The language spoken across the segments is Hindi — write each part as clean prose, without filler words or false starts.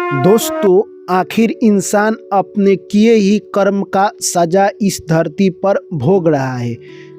दोस्तों, आखिर इंसान अपने किए ही कर्म का सजा इस धरती पर भोग रहा है।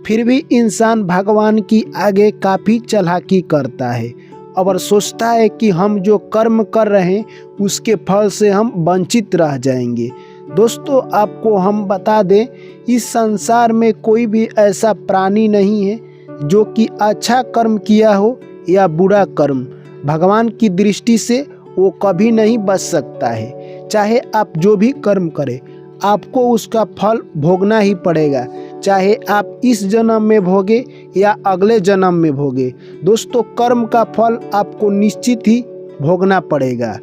फिर भी इंसान भगवान की आगे काफ़ी चालाकी करता है और सोचता है कि हम जो कर्म कर रहे हैं उसके फल से हम वंचित रह जाएंगे। दोस्तों, आपको हम बता दें, इस संसार में कोई भी ऐसा प्राणी नहीं है जो कि अच्छा कर्म किया हो या बुरा कर्म। भगवान की दृष्टि से वो कभी नहीं बच सकता है। चाहे आप जो भी कर्म करें, आपको उसका फल भोगना ही पड़ेगा, चाहे आप इस जन्म में भोगे या अगले जन्म में भोगे। दोस्तों, कर्म का फल आपको निश्चित ही भोगना पड़ेगा।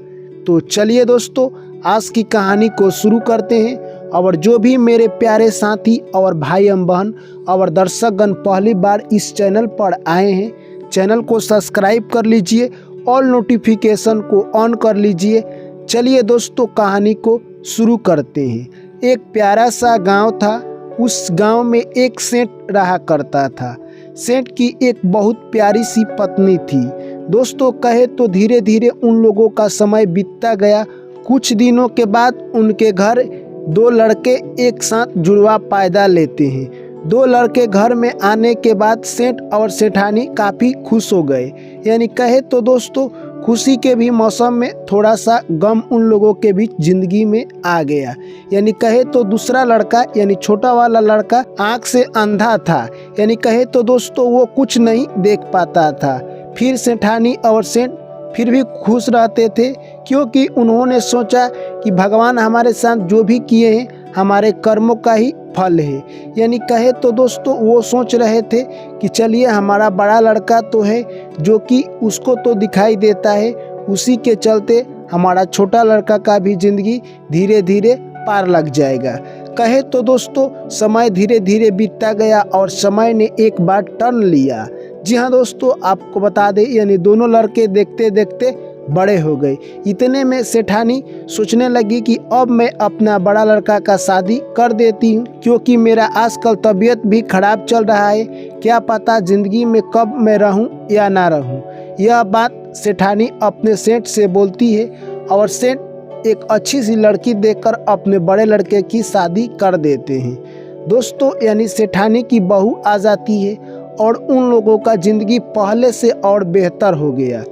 तो चलिए दोस्तों, आज की कहानी को शुरू करते हैं। और जो भी मेरे प्यारे साथी और भाई एवं बहन और दर्शकगण पहली बार इस चैनल पर आए हैं, चैनल को सब्सक्राइब कर लीजिए और नोटिफिकेशन को ऑन कर लीजिए। चलिए दोस्तों, कहानी को शुरू करते हैं। एक प्यारा सा गांव था। उस गांव में एक सेठ रहा करता था। सेठ की एक बहुत प्यारी सी पत्नी थी। दोस्तों, कहे तो धीरे धीरे उन लोगों का समय बीतता गया। कुछ दिनों के बाद उनके घर दो लड़के एक साथ जुड़वा पैदा लेते हैं। दो लड़के घर में आने के बाद सेठ और सेठानी काफ़ी खुश हो गए। यानी कहे तो दोस्तों, खुशी के भी मौसम में थोड़ा सा गम उन लोगों के बीच जिंदगी में आ गया। यानी कहे तो दूसरा लड़का यानी छोटा वाला लड़का आँख से अंधा था। यानी कहे तो दोस्तों, वो कुछ नहीं देख पाता था। फिर सेठानी और सेठ फिर भी खुश रहते थे, क्योंकि उन्होंने सोचा कि भगवान हमारे साथ जो भी किए हैं हमारे कर्मों का ही फल है। यानी कहे तो दोस्तों, वो सोच रहे थे कि चलिए, हमारा बड़ा लड़का तो है जो कि उसको तो दिखाई देता है, उसी के चलते हमारा छोटा लड़का का भी जिंदगी धीरे धीरे पार लग जाएगा। कहे तो दोस्तों, समय धीरे धीरे बीतता गया और समय ने एक बार टर्न लिया। जी हाँ दोस्तों, आपको बता दें, यानी दोनों लड़के देखते देखते बड़े हो गए। इतने में सेठानी सोचने लगी कि अब मैं अपना बड़ा लड़का का शादी कर देती हूँ, क्योंकि मेरा आजकल तबीयत भी खराब चल रहा है। क्या पता ज़िंदगी में कब मैं रहूँ या ना रहूँ। यह बात सेठानी अपने सेठ से बोलती है और सेठ एक अच्छी सी लड़की देखकर अपने बड़े लड़के की शादी कर देते हैं। दोस्तों, यानी सेठानी की बहू आ जाती है और उन लोगों का ज़िंदगी पहले से और बेहतर हो गया।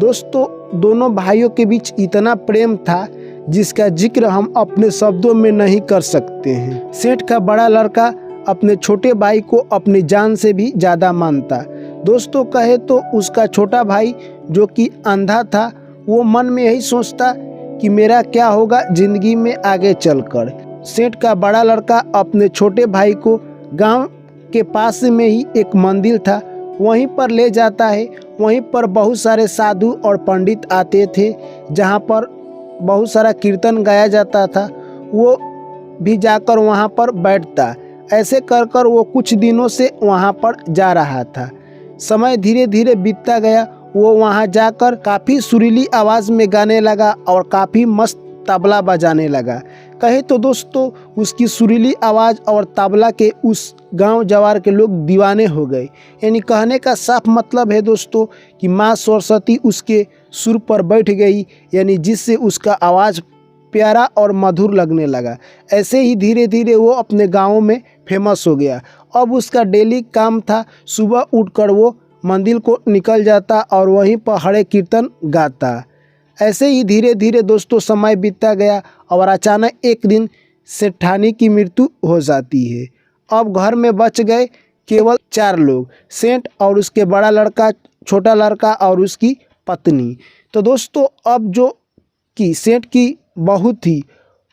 दोस्तों, दोनों भाइयों के बीच इतना प्रेम था जिसका जिक्र हम अपने शब्दों में नहीं कर सकते हैं। सेठ का बड़ा लड़का अपने छोटे भाई को अपनी जान से भी ज़्यादा मानता। दोस्तों, कहे तो उसका छोटा भाई जो कि अंधा था, वो मन में यही सोचता कि मेरा क्या होगा ज़िंदगी में आगे चलकर। सेठ का बड़ा लड़का अपने छोटे भाई को गांव के पास में ही एक मंदिर था, वहीं पर ले जाता है। वहीं पर बहुत सारे साधु और पंडित आते थे, जहां पर बहुत सारा कीर्तन गाया जाता था। वो भी जाकर वहां पर बैठता। ऐसे कर कर वो कुछ दिनों से वहां पर जा रहा था। समय धीरे धीरे बीतता गया। वो वहां जाकर काफ़ी सुरीली आवाज़ में गाने लगा और काफ़ी मस्त तबला बजाने लगा। कहे तो दोस्तों, उसकी सुरीली आवाज़ और तबला के उस गांव जवार के लोग दीवाने हो गए। यानी कहने का साफ मतलब है दोस्तों कि माँ सरस्वती उसके सुर पर बैठ गई, यानी जिससे उसका आवाज़ प्यारा और मधुर लगने लगा। ऐसे ही धीरे धीरे वो अपने गाँव में फेमस हो गया। अब उसका डेली काम था, सुबह उठकर वो मंदिर को निकल जाता और वहीं पर हरे कीर्तन गाता। ऐसे ही धीरे धीरे दोस्तों समय बीतता गया और अचानक एक दिन सेठानी की मृत्यु हो जाती है। अब घर में बच गए केवल 4 लोग, सेठ और उसके बड़ा लड़का, छोटा लड़का और उसकी पत्नी। तो दोस्तों, अब जो कि सेठ की बहू थी,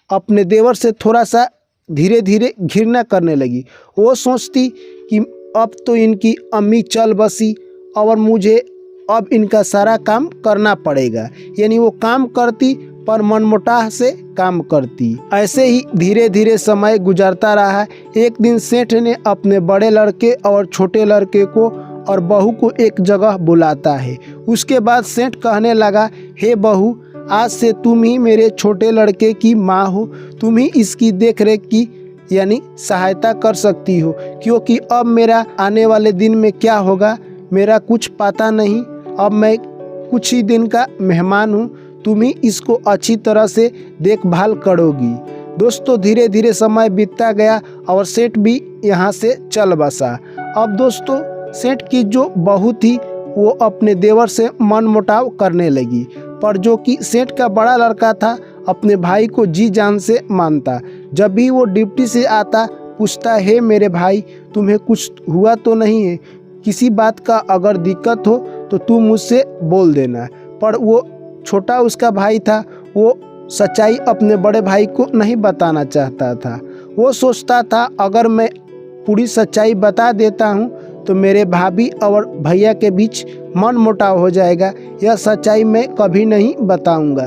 अपने देवर से थोड़ा सा धीरे धीरे घृणा करने लगी। वो सोचती कि अब तो इनकी अम्मी चल बसी और मुझे अब इनका सारा काम करना पड़ेगा। यानी वो काम करती पर मनमुटाव से काम करती। ऐसे ही धीरे धीरे समय गुजरता रहा। एक दिन सेठ ने अपने बड़े लड़के और छोटे लड़के को और बहू को एक जगह बुलाता है। उसके बाद सेठ कहने लगा, हे बहू, आज से तुम ही मेरे छोटे लड़के की माँ हो। तुम ही इसकी देख रेख की यानी सहायता कर सकती हो, क्योंकि अब मेरा आने वाले दिन में क्या होगा मेरा कुछ पता नहीं। अब मैं कुछ ही दिन का मेहमान हूँ, तुम ही इसको अच्छी तरह से देखभाल करोगी। दोस्तों धीरे धीरे समय बीतता गया और सेठ भी यहाँ से चल बसा। अब दोस्तों सेठ की जो बहू थी वो अपने देवर से मनमुटाव करने लगी, पर जो कि सेठ का बड़ा लड़का था अपने भाई को जी जान से मानता। जब भी वो ड्यूटी से आता पूछता, हे मेरे भाई तुम्हें कुछ हुआ तो नहीं है, किसी बात का अगर दिक्कत हो तो तू मुझसे बोल देना। पर वो छोटा उसका भाई था, वो सच्चाई अपने बड़े भाई को नहीं बताना चाहता था। वो सोचता था अगर मैं पूरी सच्चाई बता देता हूँ तो मेरे भाभी और भैया के बीच मनमुटाव हो जाएगा, यह सच्चाई मैं कभी नहीं बताऊंगा।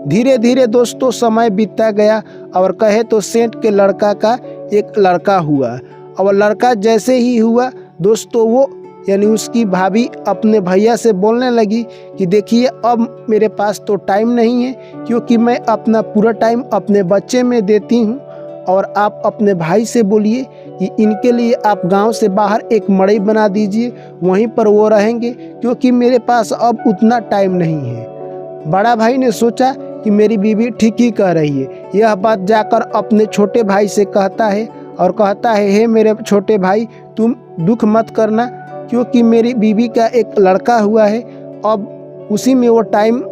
धीरे धीरे दोस्तों समय बीतता गया और कहे तो सेठ के लड़का का एक लड़का हुआ। और लड़का जैसे ही हुआ दोस्तों वो यानी उसकी भाभी अपने भैया से बोलने लगी कि देखिए अब मेरे पास तो टाइम नहीं है, क्योंकि मैं अपना पूरा टाइम अपने बच्चे में देती हूँ, और आप अपने भाई से बोलिए कि इनके लिए आप गांव से बाहर एक मड़ई बना दीजिए, वहीं पर वो रहेंगे, क्योंकि मेरे पास अब उतना टाइम नहीं है। बड़ा भाई ने सोचा कि मेरी बीवी ठीक ही कह रही है। यह बात जाकर अपने छोटे भाई से कहता है और कहता है, हे मेरे छोटे भाई तुम दुख मत करना, क्योंकि मेरी बीवी का एक लड़का हुआ है, अब उसी में वो टाइम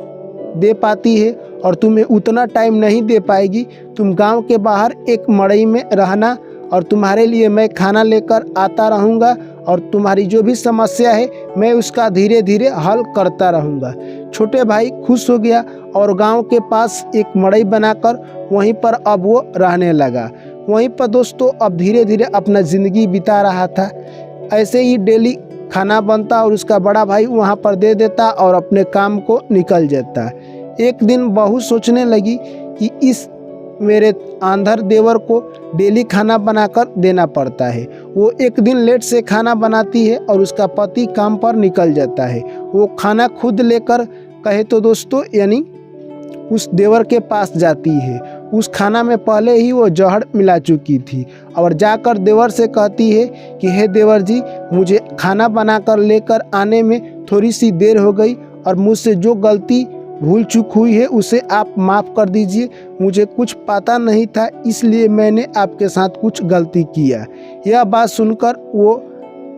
दे पाती है और तुम्हें उतना टाइम नहीं दे पाएगी। तुम गांव के बाहर एक मड़ई में रहना और तुम्हारे लिए मैं खाना लेकर आता रहूँगा, और तुम्हारी जो भी समस्या है मैं उसका धीरे धीरे हल करता रहूँगा। छोटे भाई खुश हो गया और गांव के पास एक मड़ई बनाकर वहीं पर अब वो रहने लगा। वहीं पर दोस्तों अब धीरे धीरे अपना ज़िंदगी बिता रहा था। ऐसे ही डेली खाना बनता और उसका बड़ा भाई वहाँ पर दे देता और अपने काम को निकल जाता। एक दिन बहू सोचने लगी कि इस मेरे आंधर देवर को डेली खाना बनाकर देना पड़ता है। वो एक दिन लेट से खाना बनाती है और उसका पति काम पर निकल जाता है। वो खाना खुद लेकर कहे तो दोस्तों यानी उस देवर के पास जाती है। उस खाना में पहले ही वो जहर मिला चुकी थी और जाकर देवर से कहती है कि हे देवर जी, मुझे खाना बनाकर लेकर आने में थोड़ी सी देर हो गई और मुझसे जो गलती भूल चूक हुई है उसे आप माफ़ कर दीजिए। मुझे कुछ पता नहीं था, इसलिए मैंने आपके साथ कुछ गलती किया। यह बात सुनकर वो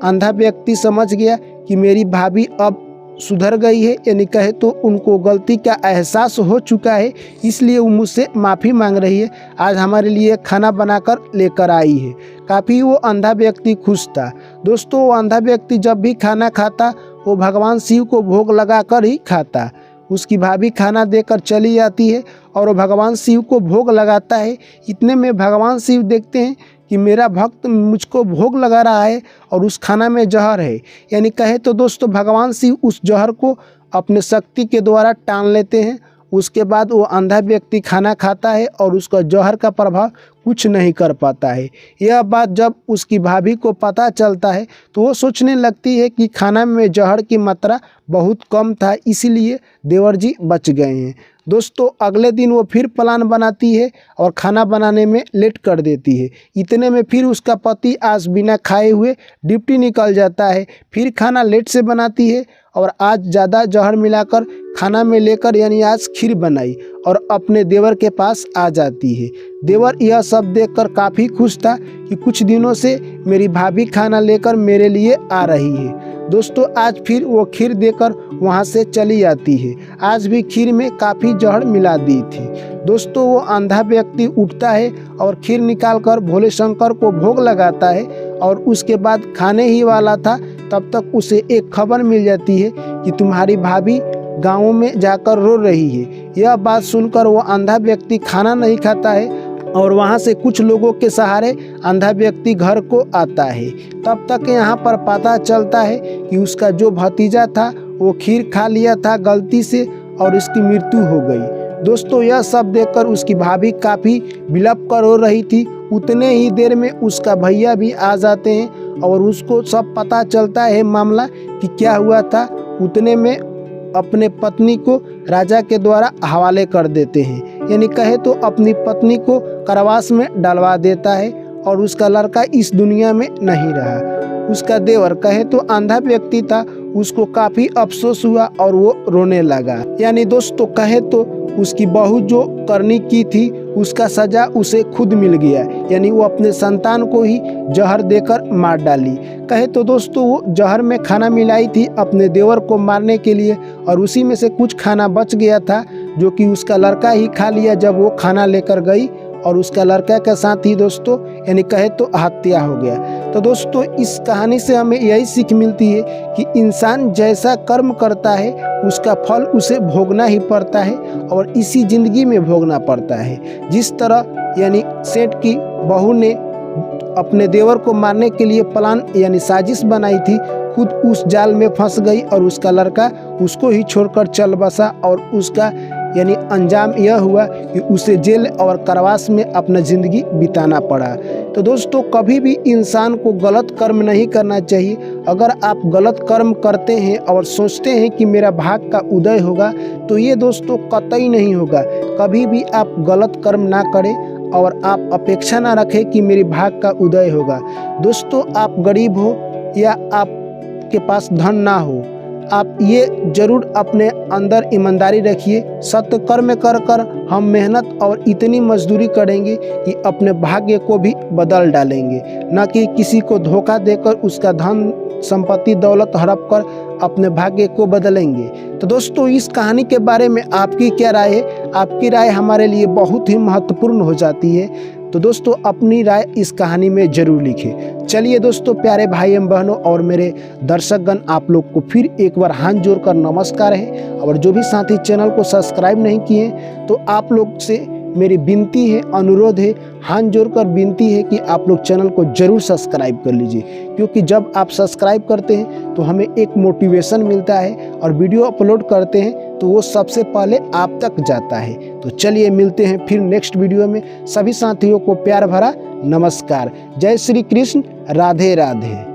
अंधा व्यक्ति समझ गया कि मेरी भाभी अब सुधर गई है, यानी कहे तो उनको गलती का एहसास हो चुका है, इसलिए वो मुझसे माफ़ी मांग रही है। आज हमारे लिए खाना बनाकर लेकर आई है। काफ़ी वो अंधा व्यक्ति खुश था। दोस्तों वो अंधा व्यक्ति जब भी खाना खाता वो भगवान शिव को भोग लगाकर ही खाता। उसकी भाभी खाना देकर चली जाती है और वो भगवान शिव को भोग लगाता है। इतने में भगवान शिव देखते हैं कि मेरा भक्त मुझको भोग लगा रहा है और उस खाना में जहर है, यानी कहे तो दोस्तों भगवान शिव उस जहर को अपने शक्ति के द्वारा टान लेते हैं। उसके बाद वो अंधा व्यक्ति खाना खाता है और उसका जहर का प्रभाव कुछ नहीं कर पाता है। यह बात जब उसकी भाभी को पता चलता है तो वो सोचने लगती है कि खाना में जहर की मात्रा बहुत कम था, इसीलिए देवर जी बच गए हैं। दोस्तों अगले दिन वो फिर प्लान बनाती है और खाना बनाने में लेट कर देती है। इतने में फिर उसका पति आज बिना खाए हुए ड्यूटी निकल जाता है। फिर खाना लेट से बनाती है और आज ज़्यादा जहर मिलाकर खाना में लेकर यानी आज खीर बनाई और अपने देवर के पास आ जाती है। देवर यह सब देखकर काफ़ी खुश था कि कुछ दिनों से मेरी भाभी खाना लेकर मेरे लिए आ रही है। दोस्तों आज फिर वो खीर देकर वहाँ से चली आती है। आज भी खीर में काफ़ी जहर मिला दी थी। दोस्तों वो अंधा व्यक्ति उठता है और खीर निकालकर भोले शंकर को भोग लगाता है और उसके बाद खाने ही वाला था तब तक उसे एक खबर मिल जाती है कि तुम्हारी भाभी गाँव में जाकर रो रही है। यह बात सुनकर वो अंधा व्यक्ति खाना नहीं खाता है और वहाँ से कुछ लोगों के सहारे अंधा व्यक्ति घर को आता है। तब तक यहाँ पर पता चलता है कि उसका जो भतीजा था वो खीर खा लिया था गलती से और उसकी मृत्यु हो गई। दोस्तों यह सब देखकर उसकी भाभी काफ़ी विलप कर रो रही थी। उतने ही देर में उसका भैया भी आ जाते हैं और उसको सब पता चलता है मामला कि क्या हुआ था। उतने में अपने पत्नी को राजा के द्वारा हवाले कर देते हैं, यानी कहे तो अपनी पत्नी को कारावास में डलवा देता है और उसका लड़का इस दुनिया में नहीं रहा। उसका देवर कहे तो अंधा व्यक्ति था, उसको काफ़ी अफसोस हुआ और वो रोने लगा। यानी दोस्तों कहे तो उसकी बहू जो करनी की थी उसका सजा उसे खुद मिल गया, यानी वो अपने संतान को ही जहर देकर मार डाली। कहे तो दोस्तों वो जहर में खाना मिलाई थी अपने देवर को मारने के लिए, और उसी में से कुछ खाना बच गया था जो कि उसका लड़का ही खा लिया जब वो खाना लेकर गई, और उसका लड़का के साथ ही दोस्तों यानी कहे तो हत्या हो गया। तो दोस्तों इस कहानी से हमें यही सीख मिलती है कि इंसान जैसा कर्म करता है उसका फल उसे भोगना ही पड़ता है, और इसी ज़िंदगी में भोगना पड़ता है। जिस तरह यानी सेठ की बहू ने अपने देवर को मारने के लिए प्लान यानी साजिश बनाई थी, खुद उस जाल में फंस गई और उसका लड़का उसको ही छोड़कर चल बसा, और उसका यानी अंजाम यह हुआ कि उसे जेल और कारावास में अपना ज़िंदगी बिताना पड़ा। तो दोस्तों कभी भी इंसान को गलत कर्म नहीं करना चाहिए। अगर आप गलत कर्म करते हैं और सोचते हैं कि मेरा भाग का उदय होगा, तो ये दोस्तों कतई नहीं होगा। कभी भी आप गलत कर्म ना करें और आप अपेक्षा ना रखें कि मेरे भाग का उदय होगा। दोस्तों आप गरीब हो या आपके पास धन ना हो, आप ये जरूर अपने अंदर ईमानदारी रखिए। सत्य कर्म कर कर हम मेहनत और इतनी मजदूरी करेंगे कि अपने भाग्य को भी बदल डालेंगे, न कि किसी को धोखा देकर उसका धन संपत्ति दौलत हड़प कर अपने भाग्य को बदलेंगे। तो दोस्तों इस कहानी के बारे में आपकी क्या राय है? आपकी राय हमारे लिए बहुत ही महत्वपूर्ण हो जाती है। तो दोस्तों अपनी राय इस कहानी में ज़रूर लिखें। चलिए दोस्तों प्यारे भाई एवं बहनों और मेरे दर्शकगण, आप लोग को फिर एक बार हाथ जोड़कर नमस्कार है। और जो भी साथी चैनल को सब्सक्राइब नहीं किए तो आप लोग से मेरी विनती है, अनुरोध है, हाथ जोड़कर विनती है कि आप लोग चैनल को ज़रूर सब्सक्राइब कर लीजिए, क्योंकि जब आप सब्सक्राइब करते हैं तो हमें एक मोटिवेशन मिलता है, और वीडियो अपलोड करते हैं तो वो सबसे पहले आप तक जाता है। तो चलिए मिलते हैं फिर नेक्स्ट वीडियो में। सभी साथियों को प्यार भरा नमस्कार। जय श्री कृष्ण, राधे राधे।